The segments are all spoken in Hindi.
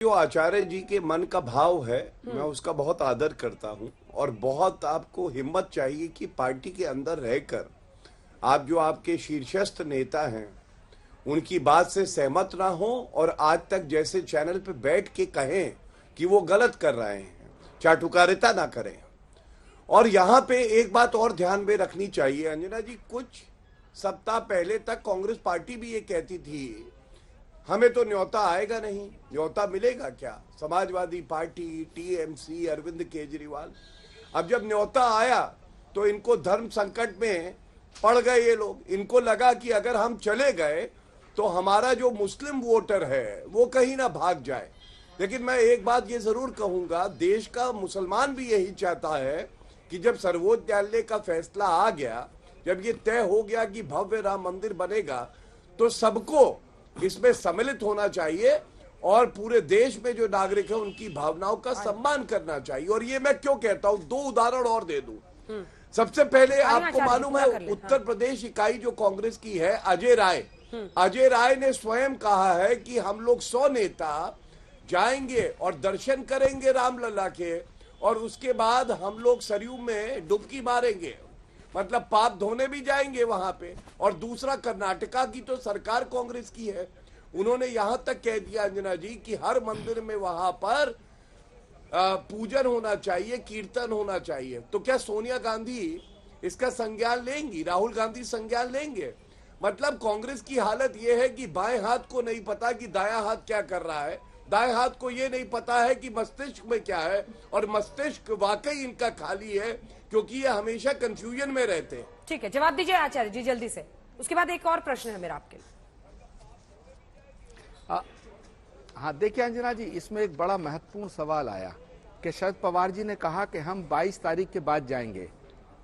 जो आचार्य जी के मन का भाव है, मैं उसका बहुत आदर करता हूं और बहुत आपको हिम्मत चाहिए कि पार्टी के अंदर रहकर आप जो आपके शीर्षस्थ नेता हैं उनकी बात से सहमत ना हो और आज तक जैसे चैनल पे बैठ के कहें कि वो गलत कर रहे हैं, चाटुकारिता ना करें। और यहाँ पे एक बात और ध्यान में रखनी चाहिए अंजना जी, कुछ सप्ताह पहले तक कांग्रेस पार्टी भी ये कहती थी हमें तो न्योता आएगा नहीं, न्योता मिलेगा क्या? समाजवादी पार्टी, टीएमसी, अरविंद केजरीवाल। अब जब न्योता आया तो इनको धर्म संकट में पड़ गए ये लोग। इनको लगा कि अगर हम चले गए तो हमारा जो मुस्लिम वोटर है वो कहीं ना भाग जाए। लेकिन मैं एक बात ये जरूर कहूंगा, देश का मुसलमान भी यही चाहता है कि जब सर्वोच्च न्यायालय का फैसला आ गया, जब ये तय हो गया कि भव्य राम मंदिर बनेगा, तो सबको इसमें सम्मिलित होना चाहिए और पूरे देश में जो नागरिक है उनकी भावनाओं का सम्मान करना चाहिए। और ये मैं क्यों कहता हूं, दो उदाहरण और दे दूं। सबसे पहले आपको मालूम है उत्तर प्रदेश इकाई जो कांग्रेस की है, अजय राय ने स्वयं कहा है कि हम लोग 100 नेता जाएंगे और दर्शन करेंगे रामलला के और उसके बाद हम लोग सरयू में डुबकी मारेंगे, मतलब पाप धोने भी जाएंगे वहां पे। और दूसरा, कर्नाटका की तो सरकार कांग्रेस की है, उन्होंने यहां तक कह दिया अंजना जी कि हर मंदिर में वहां पर पूजन होना चाहिए, कीर्तन होना चाहिए। तो क्या सोनिया गांधी इसका संज्ञान लेंगी? राहुल गांधी संज्ञान लेंगे? मतलब कांग्रेस की हालत यह है कि बाएं हाथ को नहीं पता कि दायां हाथ क्या कर रहा है, दाएं हाथ को यह नहीं पता है कि मस्तिष्क में क्या है, और मस्तिष्क वाकई इनका खाली है क्योंकि ये हमेशा कंफ्यूजन में रहते हैं। ठीक है, जवाब दीजिए आचार्य जी जल्दी से, उसके बाद एक और प्रश्न है मेरा आपके लिए। हाँ, देखिए अंजना जी, इसमें एक बड़ा महत्वपूर्ण सवाल आया कि शरद पवार जी ने कहा कि हम 22 तारीख के बाद जाएंगे।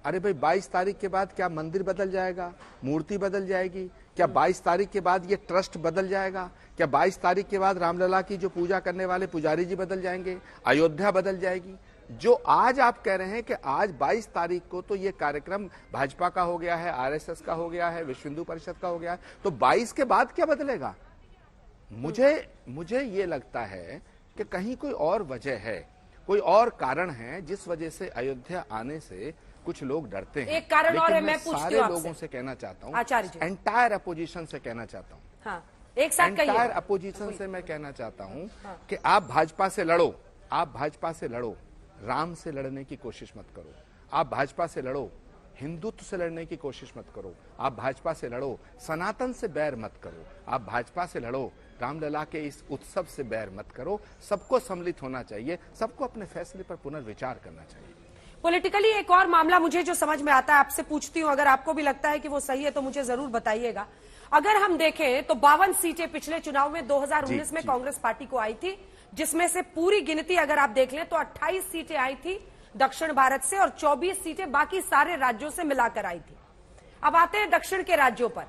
अरे भाई, 22 तारीख के बाद क्या मंदिर बदल जाएगा, मूर्ति बदल जाएगी? क्या 22 तारीख के बाद ये ट्रस्ट बदल जाएगा? क्या 22 तारीख के बाद रामलला की जो पूजा करने वाले पुजारी जी बदल जाएंगे? अयोध्या बदल जाएगी? जो आज आप कह रहे हैं कि आज 22 तारीख को तो ये कार्यक्रम भाजपा का हो गया है, आरएसएस का हो गया है, विश्व हिंदू परिषद का हो गया है, तो 22 के बाद क्या बदलेगा? मुझे ये लगता है कि कहीं कोई और वजह है, कोई और कारण है जिस वजह से अयोध्या आने से कुछ लोग डरते हैं। एक कारण और है, मैं सारे लोगों से कहना चाहता हूँ, एंटायर अपोजिशन से कहना चाहता हूँ, हाँ, एक साथ कहिए। एंटायर अपोजिशन से मैं कहना चाहता हूँ कि आप भाजपा से लड़ो, आप भाजपा से लड़ो, राम से लड़ने की कोशिश मत करो। आप भाजपा से लड़ो, हिंदुत्व से लड़ने की कोशिश मत करो। आप भाजपा से लड़ो, सनातन से बैर मत करो। आप भाजपा से लड़ो, रामलला के इस उत्सव से बैर मत करो। सबको सम्मिलित होना चाहिए, सबको अपने फैसले पर पुनर्विचार करना चाहिए। पॉलिटिकली एक और मामला मुझे जो समझ में आता है, आपसे पूछती हूं, अगर आपको भी लगता है कि वो सही है तो मुझे जरूर बताइएगा। अगर हम देखें तो 52 सीटें पिछले चुनाव में 2019 में कांग्रेस पार्टी को आई थी, जिसमें से पूरी गिनती अगर आप देख लें तो 28 सीटें आई थी दक्षिण भारत से और 24 सीटें बाकी सारे राज्यों से मिलाकर आई थी। अब आते हैं दक्षिण के राज्यों पर।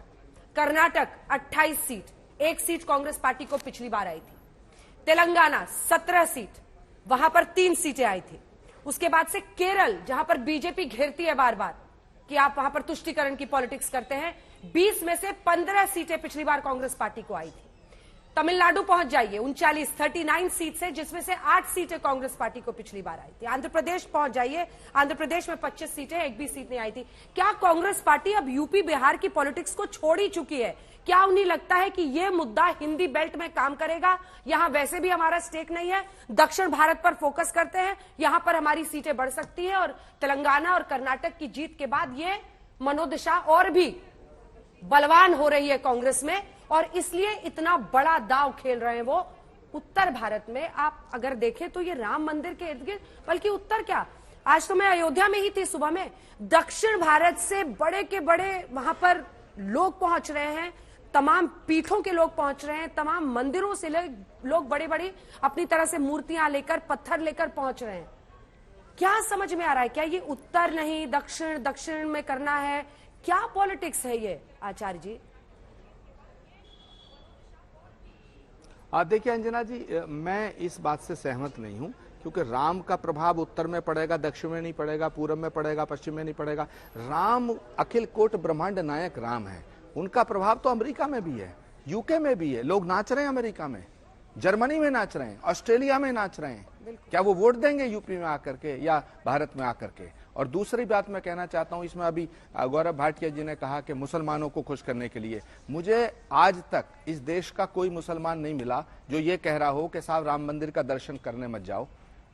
Karnataka 28 seat, 1 seat Congress party को पिछली बार आई थी। तेलंगाना 17 सीट, वहां पर 3 सीटें आई थी। उसके बाद से केरल, जहां पर बीजेपी घेरती है बार बार कि आप वहां पर तुष्टीकरण की पॉलिटिक्स करते हैं, 20 में से 15 सीटें पिछली बार कांग्रेस पार्टी को आई थी। तमिलनाडु पहुंच जाइए 39 सीट से, जिसमें से 8 सीटें कांग्रेस पार्टी को पिछली बार आई थी। आंध्र प्रदेश पहुंच जाइए, आंध्र प्रदेश में 25 सीटें, 1 भी सीट नहीं आई थी। क्या कांग्रेस पार्टी अब यूपी बिहार की पॉलिटिक्स को छोड़ ही चुकी है? क्या उन्हें लगता है कि यह मुद्दा हिंदी बेल्ट में काम करेगा? यहां वैसे भी हमारा स्टेक नहीं है, दक्षिण भारत पर फोकस करते हैं, यहां पर हमारी सीटें बढ़ सकती है और तेलंगाना और कर्नाटक की जीत के बाद यह मनोदशा और भी बलवान हो रही है कांग्रेस में, और इसलिए इतना बड़ा दांव खेल रहे हैं वो उत्तर भारत में। आप अगर देखें तो ये राम मंदिर के इर्द गिर्द, बल्कि उत्तर क्या, आज तो मैं अयोध्या में ही थी सुबह में, दक्षिण भारत से बड़े के बड़े वहां पर लोग पहुंच रहे हैं, तमाम पीठों के लोग पहुंच रहे हैं, तमाम मंदिरों से लोग बड़े बड़ी अपनी तरह से मूर्तियां लेकर, पत्थर लेकर पहुंच रहे हैं। क्या समझ में आ रहा है? क्या ये उत्तर नहीं दक्षिण, दक्षिण में करना है? क्या पॉलिटिक्स है ये आचार्य जी? देखिए अंजना जी, मैं इस बात से सहमत नहीं हूं, क्योंकि राम का प्रभाव उत्तर में पड़ेगा, दक्षिण में नहीं पड़ेगा, पूरब में पड़ेगा, पश्चिम में नहीं पड़ेगा। राम अखिल कोट ब्रह्मांड नायक राम है, उनका प्रभाव तो अमेरिका में भी है, यूके में भी है, लोग नाच रहे हैं अमेरिका में। जर्मनी में नाच रहे हैं, ऑस्ट्रेलिया में नाच रहे हैं। क्या वो वोट देंगे यूपी में आकर के या भारत में आकर के? और दूसरी बात मैं कहना चाहता हूं, इसमें अभी गौरव भाटिया जी ने कहा कि मुसलमानों को खुश करने के लिए, मुझे आज तक इस देश का कोई मुसलमान नहीं मिला जो ये कह रहा हो कि साहब राम मंदिर का दर्शन करने मत जाओ।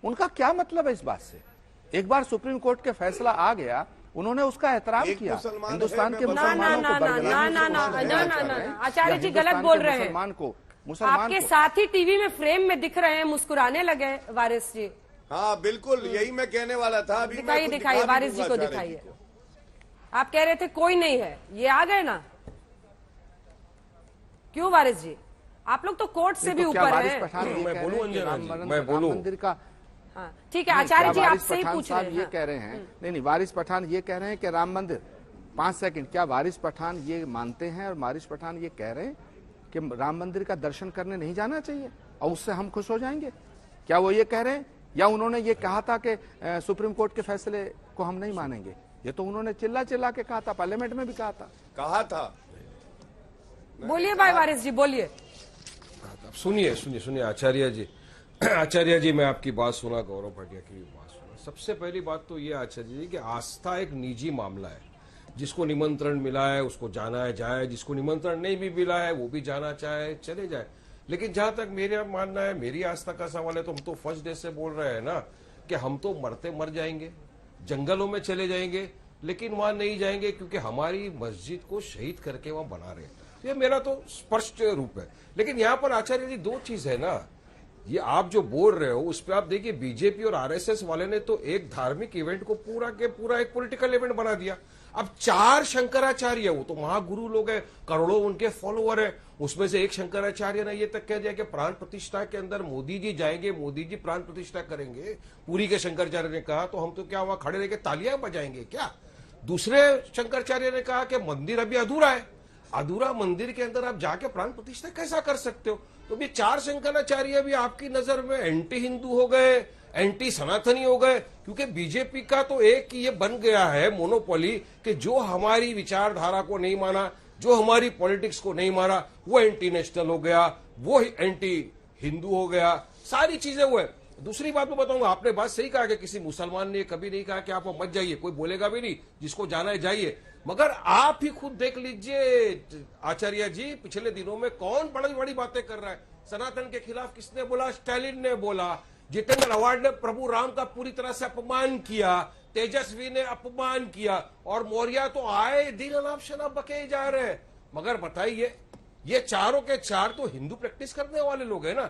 उनका क्या मतलब है इस बात से? एक बार सुप्रीम कोर्ट के फैसला आ गया, उन्होंने उसका एहतराम किया। हिंदुस्तान के मुसलमानों को आचार्य जी गलत बोल रहे हैं। मुसलमान आपके साथ ही टीवी में फ्रेम में दिख रहे हैं, मुस्कुराने लगे वारिस जी। हाँ बिल्कुल, यही मैं कहने वाला था। अभी दिखाइए वारिस जी को दिखाइए। आप कह रहे थे कोई नहीं है, ये आ गए ना। क्यों वारिस जी, आप लोग तो कोर्ट से भी ऊपर हैं। मैं बोलूं मंदिर का, हाँ ठीक है आचार्य जी आपसे ही पूछ रहे हैं। ये कह रहे हैं, नहीं वारिस पठान ये कह रहे हैं कि राम मंदिर, 5 सेकंड, क्या वारिस पठान ये मानते हैं और वारिस पठान ये कह रहे हैं कि राम मंदिर का दर्शन करने नहीं जाना चाहिए और उससे हम खुश हो जाएंगे? क्या वो ये कह रहे हैं? या उन्होंने ये कहा था कि सुप्रीम कोर्ट के फैसले को हम नहीं मानेंगे? ये तो उन्होंने चिल्ला चिल्ला के कहा था, पार्लियामेंट में भी कहा था। बोलिए भाई वारिस जी, बोलिए। सुनिए आचार्य जी। आचार्य जी, मैं आपकी बात सुना, गौरव भाटिया की भी बात सुना। सबसे पहली बात तो ये आचार्य जी कि आस्था एक निजी मामला है। जिसको निमंत्रण मिला है उसको जाना है जाए, जिसको निमंत्रण नहीं भी मिला है वो भी जाना चाहे चले जाए। लेकिन जहां तक मेरा मानना है, मेरी आस्था का सवाल है, तो हम तो फर्स्ट डे से बोल रहे हैं ना कि हम तो मरते मर जाएंगे, जंगलों में चले जाएंगे, लेकिन वहां नहीं जाएंगे क्योंकि हमारी मस्जिद को शहीद करके वहां बना रहे हैं। ये मेरा तो स्पष्ट रूप है। लेकिन यहाँ पर आचार्य जी 2 चीज है ना, ये आप जो बोल रहे हो उस पर आप देखिए, बीजेपी और आरएसएस वाले ने तो एक धार्मिक इवेंट को पूरा के पूरा एक पॉलिटिकल इवेंट बना दिया। अब 4 शंकराचार्य, वो तो महागुरु लोग हैं, करोड़ों उनके फॉलोअर हैं, उसमें से एक शंकराचार्य ने ये तक कह दिया कि प्राण प्रतिष्ठा के अंदर मोदी जी जाएंगे, मोदी जी प्राण प्रतिष्ठा करेंगे। पूरी के शंकराचार्य ने कहा तो हम तो क्या वहां खड़े रह के तालियां बजाएंगे क्या? दूसरे शंकराचार्य ने कहा कि मंदिर अभी अधूरा है, अधूरा मंदिर के अंदर आप जाके प्राण प्रतिष्ठा कैसा कर सकते हो? तो ये 4 शंकराचार्य भी आपकी नजर में एंटी हिंदू हो गए, एंटी सनातनी हो गए, क्योंकि बीजेपी का तो एक ये बन गया है मोनोपोली कि जो हमारी विचारधारा को नहीं माना, जो हमारी पॉलिटिक्स को नहीं मारा, वो एंटी नेशनल हो गया, वो एंटी हिंदू हो गया, सारी चीजें वो है। दूसरी बात मैं बताऊंगा, आपने बात सही कहा कि किसी मुसलमान ने कभी नहीं कहा कि आप मत जाइए, कोई बोलेगा भी नहीं, जिसको जाना है जाइए। मगर आप ही खुद देख लीजिए आचार्य जी, पिछले दिनों में कौन बड़ी बड़ी बातें कर रहा है। सनातन के खिलाफ किसने बोला? स्टालिन ने बोला। जितेंद्र आवाड ने प्रभु राम का पूरी तरह से अपमान किया, तेजस्वी ने अपमान किया, और मौर्य तो आए दिन अनाप शनाप बके जा रहे हैं। मगर बताइए, ये चारों के चार तो हिंदू प्रैक्टिस करने वाले लोग हैं ना।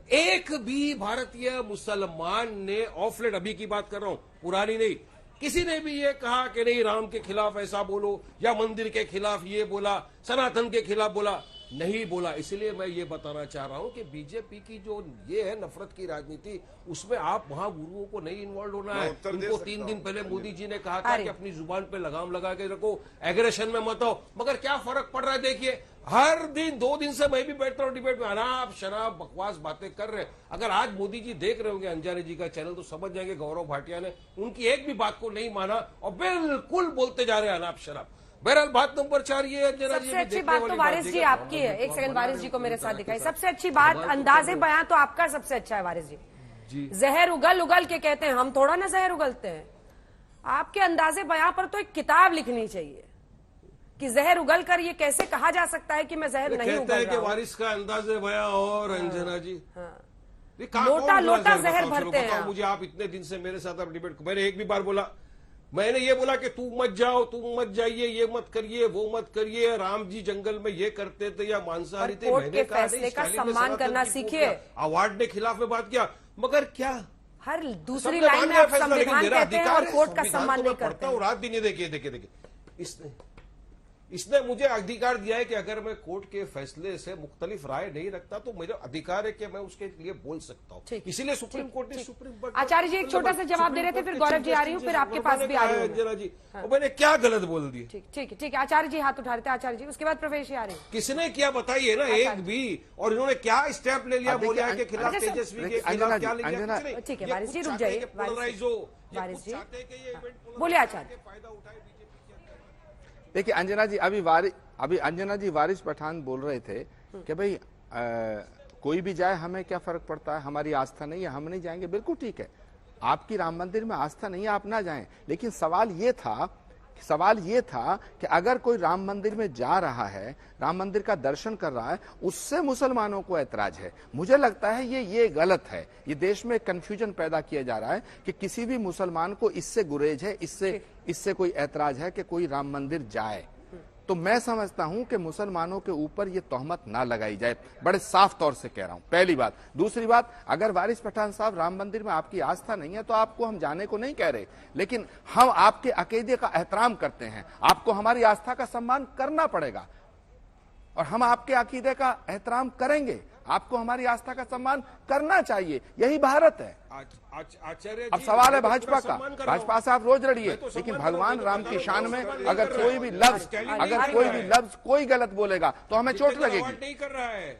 एक भी भारतीय मुसलमान ने ऑफ लेट, अभी की बात कर रहा हूं, पुरानी नहीं, किसी ने भी ये कहा कि नहीं राम के खिलाफ ऐसा बोलो, या मंदिर के खिलाफ ये बोला, सनातन के खिलाफ बोला, नहीं बोला। इसलिए मैं ये बताना चाह रहा हूं कि बीजेपी की जो ये है नफरत की राजनीति, उसमें आप महागुरुओं को नहीं इन्वॉल्व होना है। उनको 3 दिन पहले मोदी जी ने कहा था कि अपनी जुबान पे लगाम लगा के रखो, एग्रेशन में मत आओ। मगर क्या फर्क पड़ रहा है देखिए, हर दिन 2 दिन से मैं भी बैठता हूं डिबेट में, अनाप शनाप बकवास बातें कर रहे हैं। अगर आज मोदी जी देख रहे होंगे अंजानी जी का चैनल तो समझ जाएंगे गौरव भाटिया ने उनकी एक भी बात को नहीं माना और बिल्कुल बोलते जा रहे हैं अनाप शनाप। बहरहाल बात नंबर 4 ये है, सबसे अच्छी बात तो वारिस जी आपकी है। एक सेकंड वारिस जी को मेरे साथ दिखाई। सबसे अच्छी बात अंदाजे बयां तो आपका सबसे अच्छा है वारिस जी। जहर उगल उगल के कहते हैं, हम थोड़ा ना जहर उगलते हैं। आपके अंदाजे बयां पर तो एक किताब लिखनी चाहिए कि जहर उगल कर ये कैसे कहा जा सकता है कि मैं जहर नहीं उगल रहा हूं। वारिस का अंदाजे बयां और अंजना जी लोटा लोटा जहर भरते हैं। मुझे आप इतने दिन से मेरे साथ आप डिबेट, मैंने एक भी बार बोला, मैंने ये बोला कि तू मत जाओ, तू मत जाइए, ये मत करिए, वो मत करिए, राम जी जंगल में ये करते थे या मांसाहारी थे। मैंने कहा फैसले का सम्मान करना सीखिए। अवार्ड ने खिलाफ में बात किया, मगर क्या हर दूसरी लाइन में आप संविधान कहते हैं और कोर्ट का सम्मान नहीं करते। रात दिन ये देखिए इसने मुझे अधिकार दिया है कि अगर मैं कोर्ट के फैसले से मुख्तलिफ राय नहीं रखता तो मेरा अधिकार है कि मैं उसके लिए बोल सकता हूँ। इसीलिए सुप्रीम कोर्ट ने आचार्य जी एक छोटा सा जवाब दे रहे थे, फिर गौरव जी आ रही हूँ, फिर आपके पास भी आ रही हूँ अंजना जी। मैंने क्या गलत बोल दिया? ठीक है आचार्य जी हाथ उठा रहे थे आचार्य जी, उसके बाद प्रवेश जी आ रही हूँ। किसने क्या बताइए ना एक भी, और इन्होंने क्या स्टेप ले लिया मौर्य के खिलाफ, तेजस्वी के खिलाफ क्या ले लिया? ठीक है वारिस जी रुक जाइए, वारिस जी बोलिए आचार्य। देखिए अंजना जी, अभी अंजना जी वारिस पठान बोल रहे थे कि भाई कोई भी जाए हमें क्या फर्क पड़ता है, हमारी आस्था नहीं है, हम नहीं जाएंगे, बिल्कुल ठीक है। आपकी राम मंदिर में आस्था नहीं है, आप ना जाएं। लेकिन सवाल ये था कि अगर कोई राम मंदिर में जा रहा है, राम मंदिर का दर्शन कर रहा है, उससे मुसलमानों को ऐतराज है। मुझे लगता है ये गलत है। ये देश में कंफ्यूजन पैदा किया जा रहा है कि किसी भी मुसलमान को इससे गुरेज है, इससे कोई ऐतराज है कि कोई राम मंदिर जाए। तो मैं समझता हूं कि मुसलमानों के ऊपर ये तोहमत ना लगाई जाए, बड़े साफ तौर से कह रहा हूं, पहली बात। दूसरी बात, अगर वारिस पठान साहब राम मंदिर में आपकी आस्था नहीं है तो आपको हम जाने को नहीं कह रहे, लेकिन हम आपके अकीदे का एहतराम करते हैं। आपको हमारी आस्था का सम्मान करना पड़ेगा और हम आपके अकीदे का एहतराम करेंगे। आपको हमारी आस्था का सम्मान करना चाहिए, यही भारत है। आचार्य अब सवाल है भाजपा का। भाजपा से आप रोज लड़िए, लेकिन भगवान राम की शान में अगर कोई भी लफ्ज कोई गलत बोलेगा तो हमें चोट लगेगी। नहीं कर रहा है,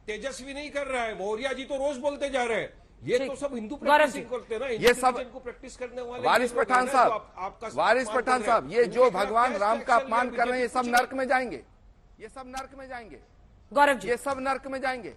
तेजस्वी नहीं कर रहा है, मौर्य जी तो रोज बोलते जा रहे हैं। ये तो सब हिंदू प्रैक्टिस करते हैं ना, ये सब प्रैक्टिस करने वाले वारिस पठान साहब, ये जो भगवान राम का अपमान कर रहे हैं, ये सब नर्क में जाएंगे, ये सब नर्क में जाएंगे, गौरव जी, ये सब नर्क में जाएंगे।